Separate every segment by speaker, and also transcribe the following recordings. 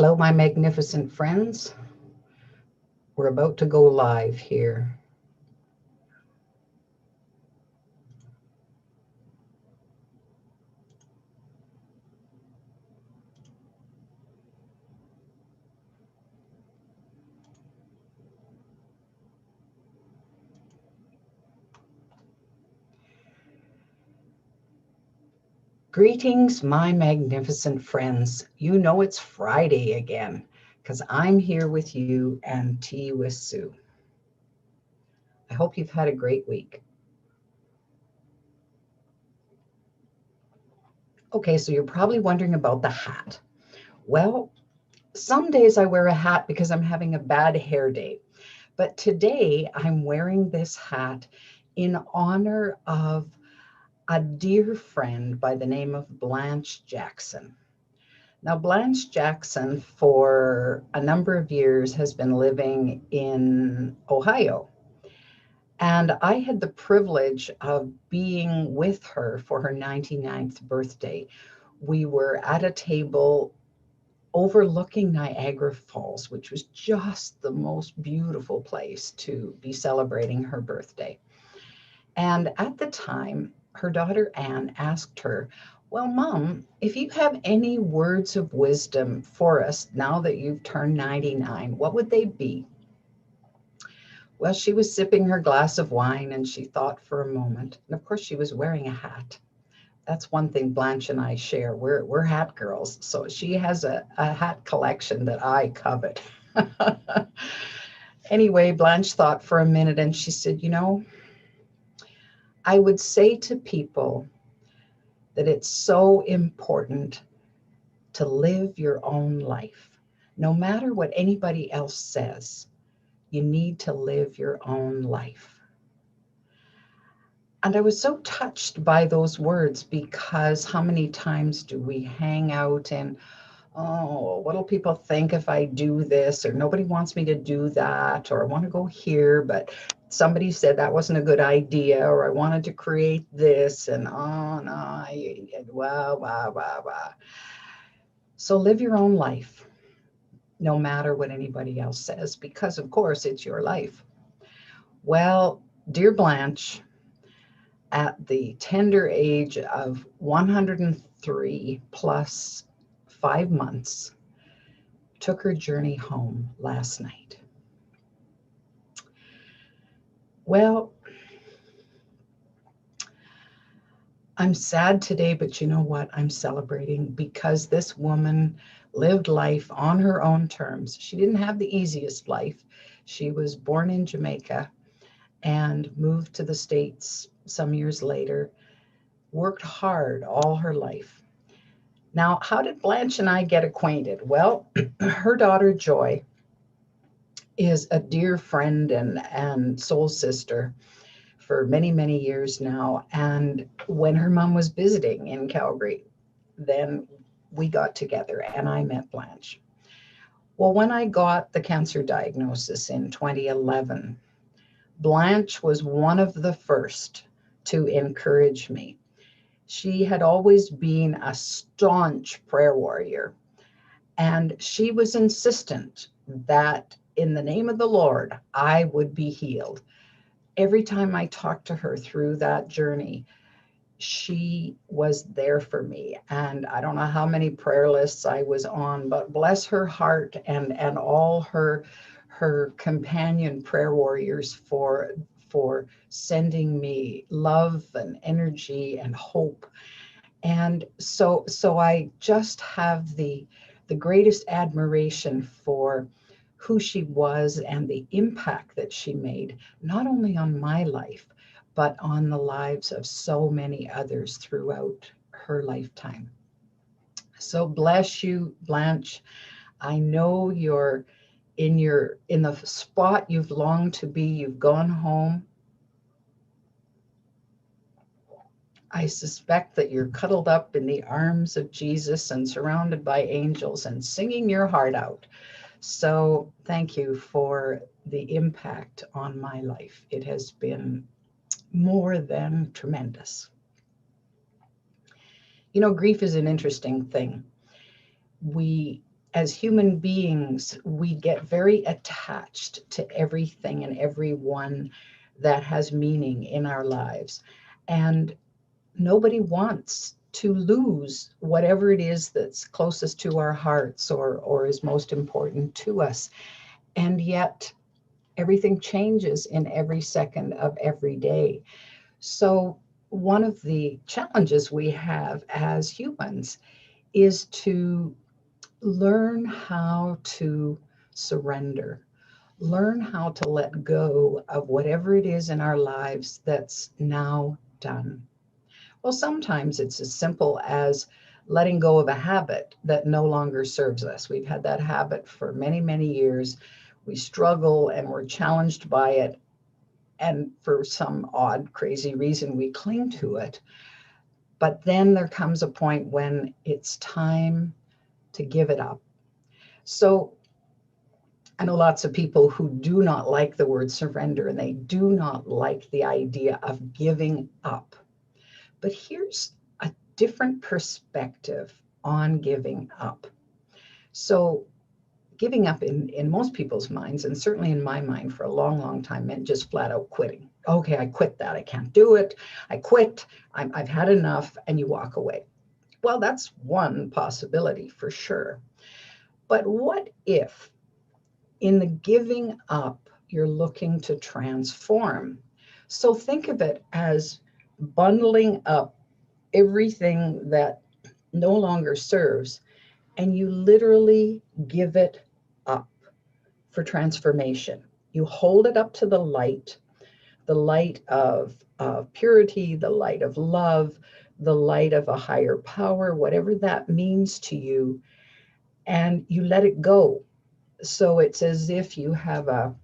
Speaker 1: Hello, my magnificent friends. We're about to go live here. Greetings, my magnificent friends. You know it's Friday again because I'm here with you and Tea with Sue. I hope you've had a great week. Okay, so you're probably wondering about the hat. Well, some days I wear a hat because I'm having a bad hair day. But today I'm wearing this hat in honor of a dear friend by the name of Blanche Jackson. Now, Blanche Jackson, for a number of years, has been living in Ohio. And I had the privilege of being with her for her 99th birthday. We were at a table overlooking Niagara Falls, which was just the most beautiful place to be celebrating her birthday. And at the time, her daughter Anne asked her, "Well, Mom, if you have any words of wisdom for us now that you've turned 99, what would they be?" Well, she was sipping her glass of wine and she thought for a moment. And of course, she was wearing a hat. That's one thing Blanche and I share. We're hat girls. So she has a hat collection that I covet. Anyway, Blanche thought for a minute and she said, I would say to people that it's so important to live your own life. No matter what anybody else says, you need to live your own life. And I was so touched by those words because how many times do we hang out and, oh, what'll people think if I do this? Or nobody wants me to do that, or I want to go here, but somebody said that wasn't a good idea, or I wanted to create this, and oh no, wow, wow, wow, wow. So live your own life, no matter what anybody else says, because of course it's your life. Well, dear Blanche, at the tender age of 103 plus 5 months, took her journey home last night. Well, I'm sad today, but you know what? I'm celebrating because this woman lived life on her own terms. She didn't have the easiest life. She was born in Jamaica and moved to the States some years later, worked hard all her life. Now, how did Blanche and I get acquainted? Well, her daughter Joy is a dear friend and soul sister for many, many years now. And when her mom was visiting in Calgary, then we got together and I met Blanche. Well, when I got the cancer diagnosis in 2011, Blanche was one of the first to encourage me. She had always been a staunch prayer warrior, and she was insistent that in the name of the Lord, I would be healed. Every time I talked to her through that journey, she was there for me. And I don't know how many prayer lists I was on, but bless her heart and all her companion prayer warriors for sending me love and energy and hope. And so I just have the greatest admiration for who she was and the impact that she made, not only on my life, but on the lives of so many others throughout her lifetime. So bless you, Blanche. I know you're in the spot you've longed to be. You've gone home. I suspect that you're cuddled up in the arms of Jesus and surrounded by angels and singing your heart out. So thank you for the impact on my life. It has been more than tremendous. Grief is an interesting thing. We, as human beings, we get very attached to everything and everyone that has meaning in our lives. And nobody wants to lose whatever it is that's closest to our hearts or is most important to us. And yet everything changes in every second of every day. So one of the challenges we have as humans is to learn how to surrender, learn how to let go of whatever it is in our lives that's now done. Well, sometimes it's as simple as letting go of a habit that no longer serves us. We've had that habit for many, many years. We struggle and we're challenged by it. And for some odd, crazy reason, we cling to it. But then there comes a point when it's time to give it up. So I know lots of people who do not like the word surrender and they do not like the idea of giving up. But here's a different perspective on giving up. So giving up in most people's minds, and certainly in my mind for a long, long time, meant just flat out quitting. Okay, I quit that. I can't do it. I quit. I've had enough, and you walk away. Well, that's one possibility for sure. But what if in the giving up, you're looking to transform? So think of it as bundling up everything that no longer serves, and you literally give it up for transformation. You hold it up to the light of purity, the light of love, the light of a higher power, whatever that means to you, and you let it go. So it's as if you have a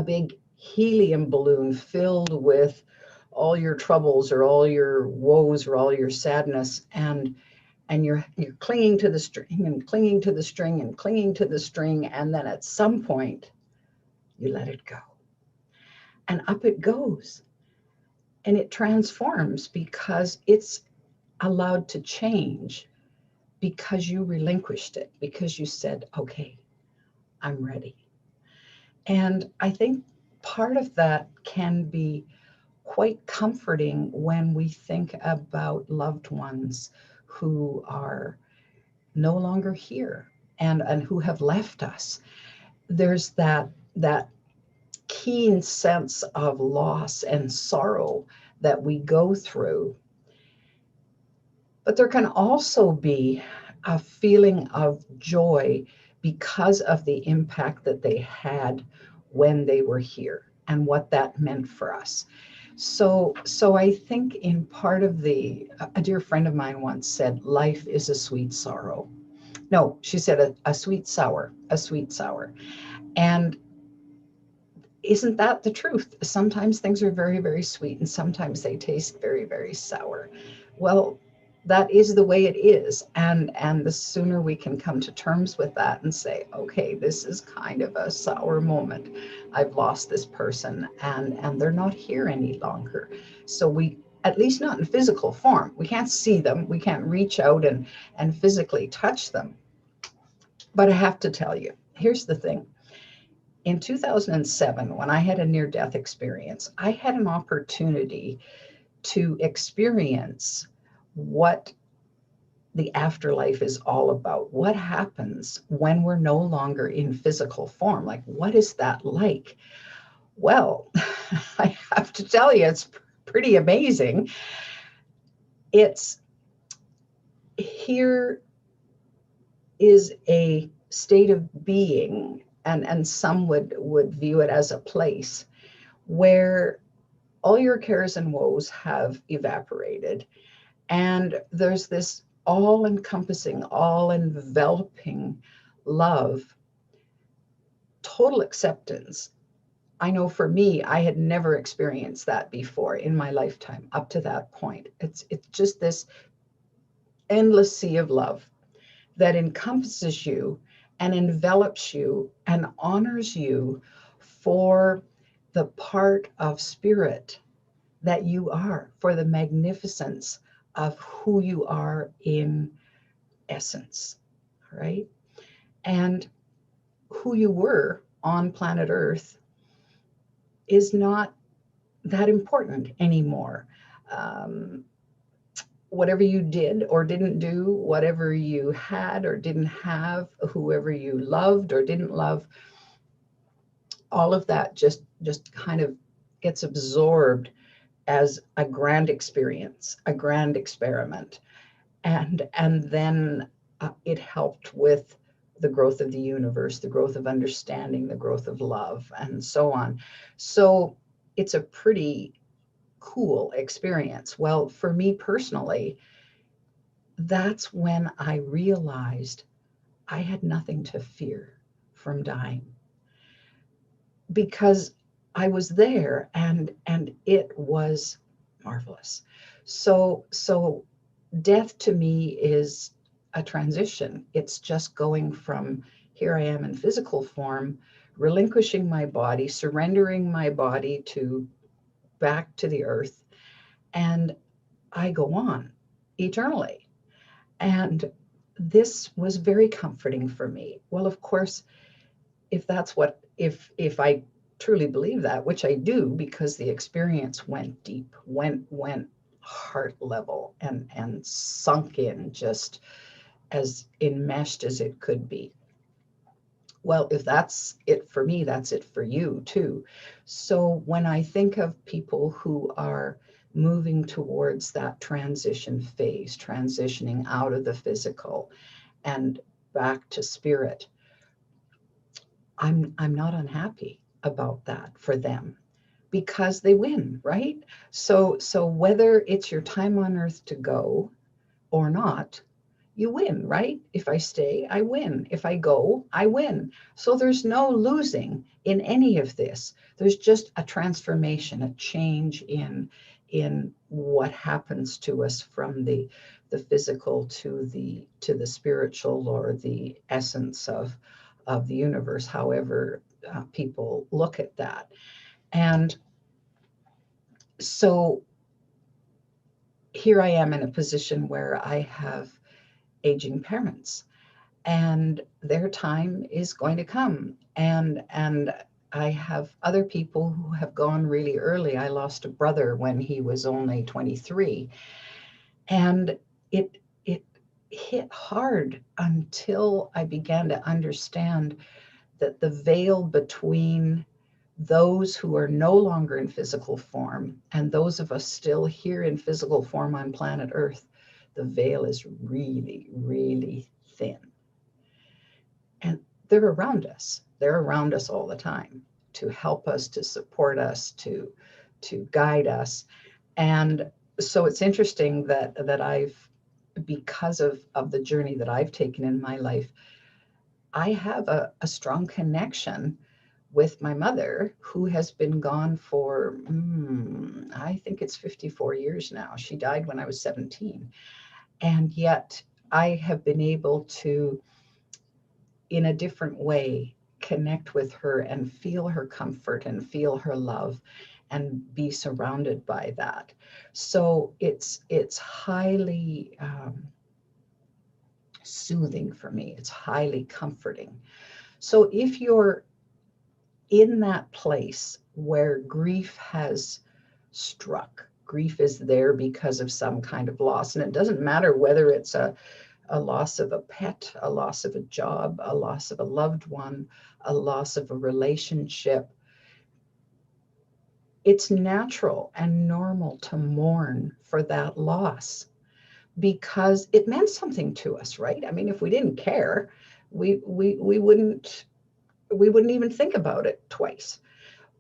Speaker 1: big helium balloon filled with all your troubles or all your woes or all your sadness, and you're clinging to the string and clinging to the string and clinging to the string, and then at some point you let it go and up it goes, and it transforms because it's allowed to change, because you relinquished it, because you said, okay, I'm ready. And I think part of that can be quite comforting when we think about loved ones who are no longer here and who have left us. There's that keen sense of loss and sorrow that we go through. But there can also be a feeling of joy because of the impact that they had when they were here and what that meant for us. So I think in part of a dear friend of mine once said, life is a sweet sorrow. No, she said a sweet sour, a sweet sour. And isn't that the truth? Sometimes things are very, very sweet and sometimes they taste very, very sour. Well, that is the way it is. And the sooner we can come to terms with that and say, okay, this is kind of a sour moment. I've lost this person and they're not here any longer. So we, at least not in physical form, we can't see them. We can't reach out and physically touch them. But I have to tell you, here's the thing. In 2007, when I had a near-death experience, I had an opportunity to experience what the afterlife is all about. What happens when we're no longer in physical form? Like, what is that like? Well, I have to tell you, it's pretty amazing. It's here is a state of being, and some would view it as a place where all your cares and woes have evaporated. And there's this all-encompassing, all-enveloping love, total acceptance. I know for me, I had never experienced that before in my lifetime up to that point. It's just this endless sea of love that encompasses you and envelops you and honors you for the part of spirit that you are, for the magnificence of who you are in essence. right? And who you were on planet Earth is not that important anymore. Um, Whatever you did or didn't do, whatever you had or didn't have, whoever you loved or didn't love, all of that just kind of gets absorbed as a grand experience, a grand experiment. And then it helped with the growth of the universe, the growth of understanding, the growth of love, and so on. So it's a pretty cool experience. Well, for me personally, that's when I realized I had nothing to fear from dying, because I was there, and it was marvelous. So death to me is a transition. It's just going from here I am in physical form, relinquishing my body, surrendering my body to back to the earth, and I go on eternally. And this was very comforting for me. Well, of course, if that's what if I truly believe that, which I do, because the experience went deep, went heart level, and sunk in just as enmeshed as it could be. Well, if that's it for me, that's it for you too. So when I think of people who are moving towards that transition phase, transitioning out of the physical and back to spirit, I'm not unhappy about that for them, because they win, right? So whether it's your time on earth to go or not, you win, right? If I stay, I win. If I go, I win. So there's no losing in any of this. There's just a transformation, a change in what happens to us from the physical to the spiritual, or the essence of the universe, however people look at that. And so here I am in a position where I have aging parents, and their time is going to come. And I have other people who have gone really early. I lost a brother when he was only 23, and it hit hard until I began to understand that the veil between those who are no longer in physical form and those of us still here in physical form on planet Earth, the veil is really, really thin. And they're around us. They're around us all the time to help us, to support us, to guide us. And so it's interesting that I've, because of the journey that I've taken in my life, I have a strong connection with my mother, who has been gone for, I think it's 54 years now. She died when I was 17. And yet I have been able to, in a different way, connect with her and feel her comfort and feel her love and be surrounded by that. So it's highly soothing for me. It's highly comforting. So if you're in that place where grief has struck, grief is there because of some kind of loss, and it doesn't matter whether it's a loss of a pet, a loss of a job, a loss of a loved one, a loss of a relationship. It's natural and normal to mourn for that loss, because it meant something to us, right? I mean, if we didn't care, we wouldn't even think about it twice.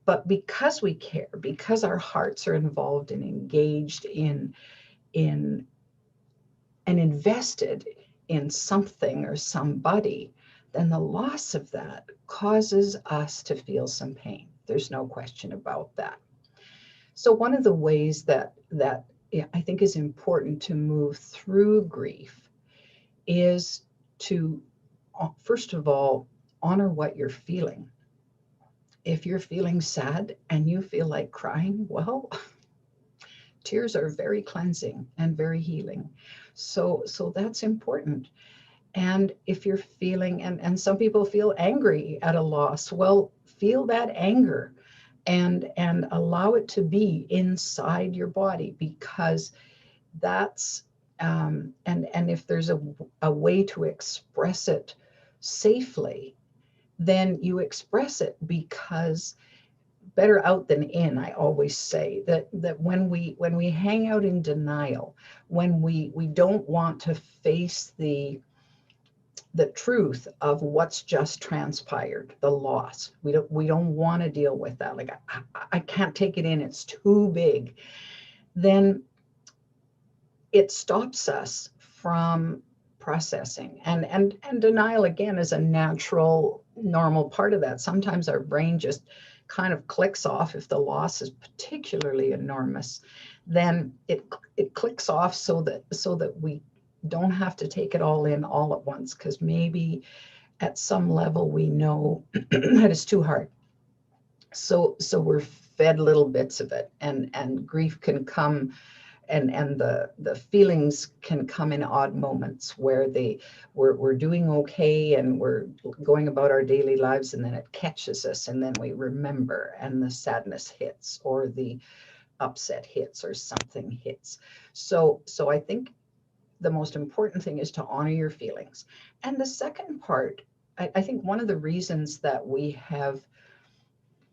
Speaker 1: But because we care, because our hearts are involved and engaged in and invested in something or somebody, then the loss of that causes us to feel some pain. There's no question about that. So one of the ways that I think is important to move through grief is to, first of all, honor what you're feeling. If you're feeling sad and you feel like crying, well, tears are very cleansing and very healing. So that's important. And if you're feeling, and some people feel angry at a loss, well, feel that anger and allow it to be inside your body, because that's and if there's a way to express it safely, then you express it, because better out than in. I always say that when we hang out in denial, when we don't want to face the truth of what's just transpired, the loss, we don't want to deal with that. Like, I can't take it in, it's too big. Then it stops us from processing, and denial again is a natural, normal part of that. Sometimes our brain just kind of clicks off. If the loss is particularly enormous, then it clicks off, so that we don't have to take it all in all at once, because maybe at some level we know that it's too hard. So we're fed little bits of it, and grief can come, and the feelings can come in odd moments where we're doing okay and we're going about our daily lives, and then it catches us, and then we remember, and the sadness hits, or the upset hits, or something hits. So I think the most important thing is to honor your feelings. And the second part, I think one of the reasons that we have,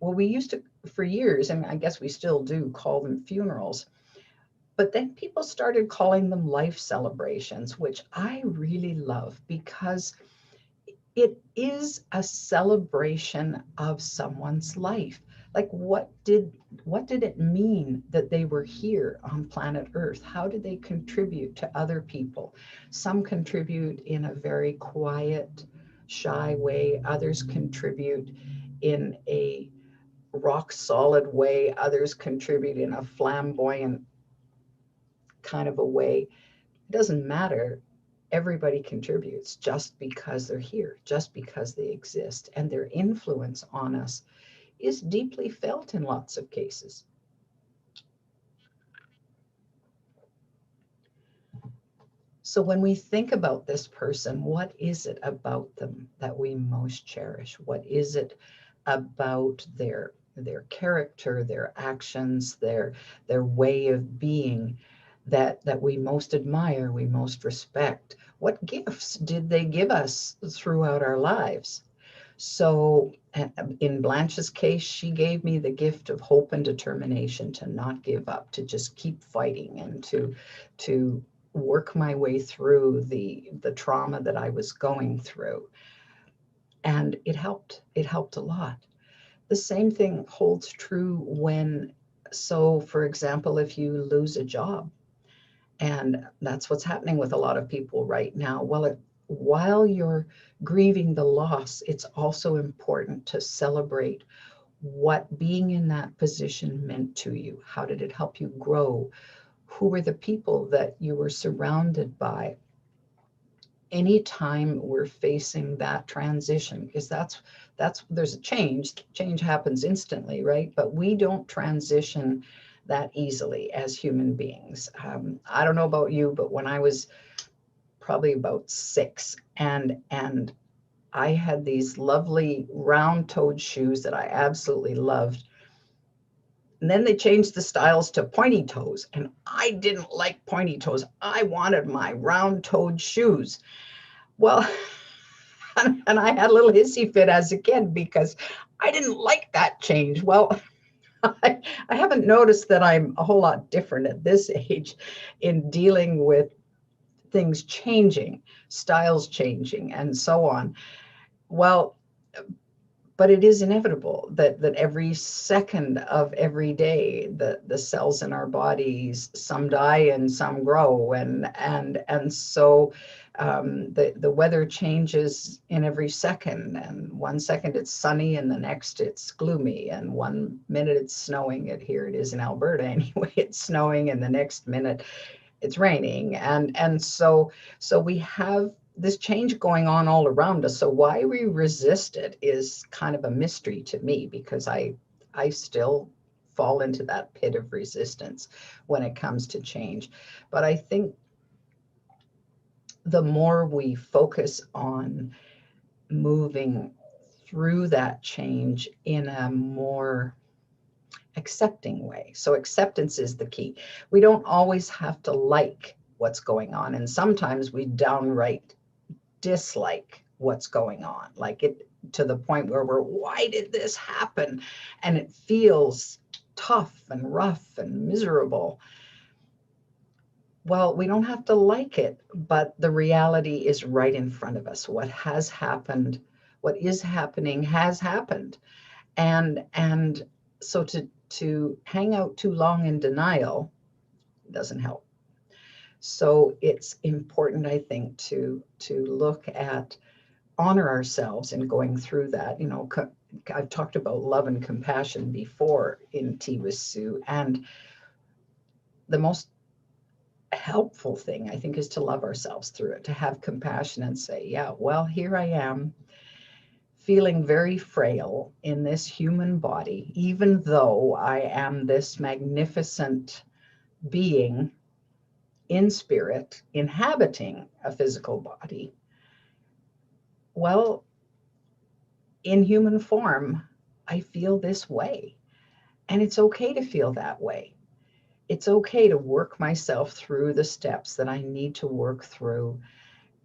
Speaker 1: well, we used to, for years, and I guess we still do, call them funerals. But then people started calling them life celebrations, which I really love, because it is a celebration of someone's life. Like, what did it mean that they were here on planet Earth? How did they contribute to other people? Some contribute in a very quiet, shy way. Others contribute in a rock solid way. Others contribute in a flamboyant kind of a way. It doesn't matter. Everybody contributes just because they're here, just because they exist, and their influence on us is deeply felt in lots of cases. So when we think about this person, what is it about them that we most cherish? What is it about their character, their actions, their way of being that we most admire, we most respect? What gifts did they give us throughout our lives? So in Blanche's case, she gave me the gift of hope and determination to not give up, to just keep fighting, and to work my way through the trauma that I was going through. And it helped. It helped a lot. The same thing holds true when, so for example, if you lose a job, and that's what's happening with a lot of people right now. Well, while you're grieving the loss, it's also important to celebrate what being in that position meant to you. How did it help you grow? Who were the people that you were surrounded by? Anytime we're facing that transition, because that's there's a change happens instantly, right? But we don't transition that easily as human beings. I don't know about you, but when I was probably about 6, and I had these lovely round-toed shoes that I absolutely loved, and then they changed the styles to pointy toes, and I didn't like pointy toes. I wanted my round-toed shoes. Well, and I had a little hissy fit as a kid because I didn't like that change. Well, I haven't noticed that I'm a whole lot different at this age in dealing with things changing, styles changing, and so on. Well, but it is inevitable that every second of every day, the cells in our bodies, some die and some grow, and so the weather changes in every second, and one second it's sunny and the next it's gloomy, and one minute it's snowing. Here it is in Alberta anyway, it's snowing, and the next minute it's raining, and so we have this change going on all around us. So why we resist it is kind of a mystery to me, because I still fall into that pit of resistance when it comes to change. But I think the more we focus on moving through that change in a more accepting way. So acceptance is the key. We don't always have to like what's going on. And sometimes we downright dislike what's going on, like it to the point where why did this happen? And it feels tough and rough and miserable. Well, we don't have to like it, but the reality is right in front of us. What has happened, what is happening has happened. And so to hang out too long in denial doesn't help. So it's important, I think, to look at, honor ourselves in going through that. You know, I've talked about love and compassion before in Tea with Sue, and the most helpful thing, I think, is to love ourselves through it, to have compassion and say, yeah, well, here I am, feeling very frail in this human body, even though I am this magnificent being in spirit, inhabiting a physical body. Well, in human form, I feel this way. And it's okay to feel that way. It's okay to work myself through the steps that I need to work through.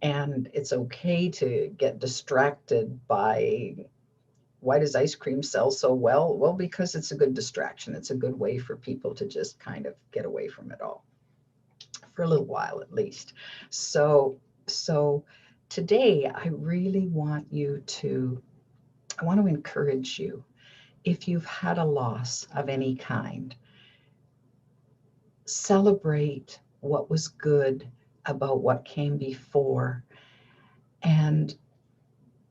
Speaker 1: And it's okay to get distracted by, why does ice cream sell so well? Well, because it's a good distraction. It's a good way for people to just kind of get away from it all, for a little while at least. So today I really want I want to encourage you, if you've had a loss of any kind, celebrate what was good about what came before, and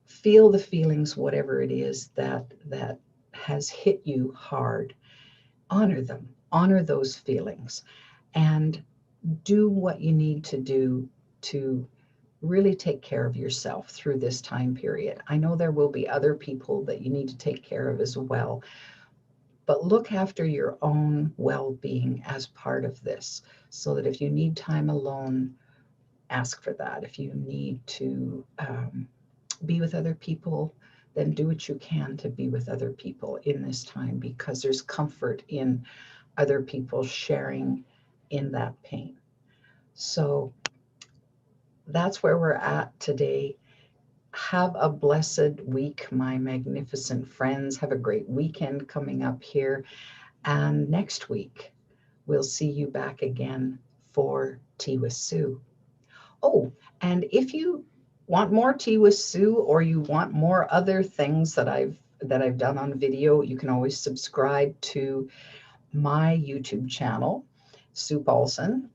Speaker 1: feel the feelings, whatever it is that has hit you hard. Honor them, honor those feelings, and do what you need to do to really take care of yourself through this time period. I know there will be other people that you need to take care of as well, but look after your own well-being as part of this, so that if you need time alone, ask for that. If you need to be with other people, then do what you can to be with other people in this time, because there's comfort in other people sharing in that pain. So that's where we're at today. Have a blessed week, my magnificent friends. Have a great weekend coming up here. And next week, we'll see you back again for Tea with Sue. Oh, and if you want more Tea with Sue, or you want more other things that I've done on video, you can always subscribe to my YouTube channel, Sue Paulson,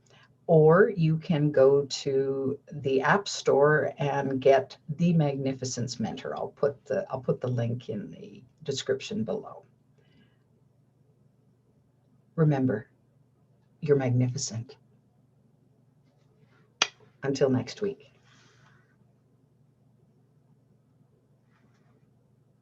Speaker 1: or you can go to the App Store and get The Magnificence Mentor. I'll put the link in the description below. Remember, you're magnificent. Until next week.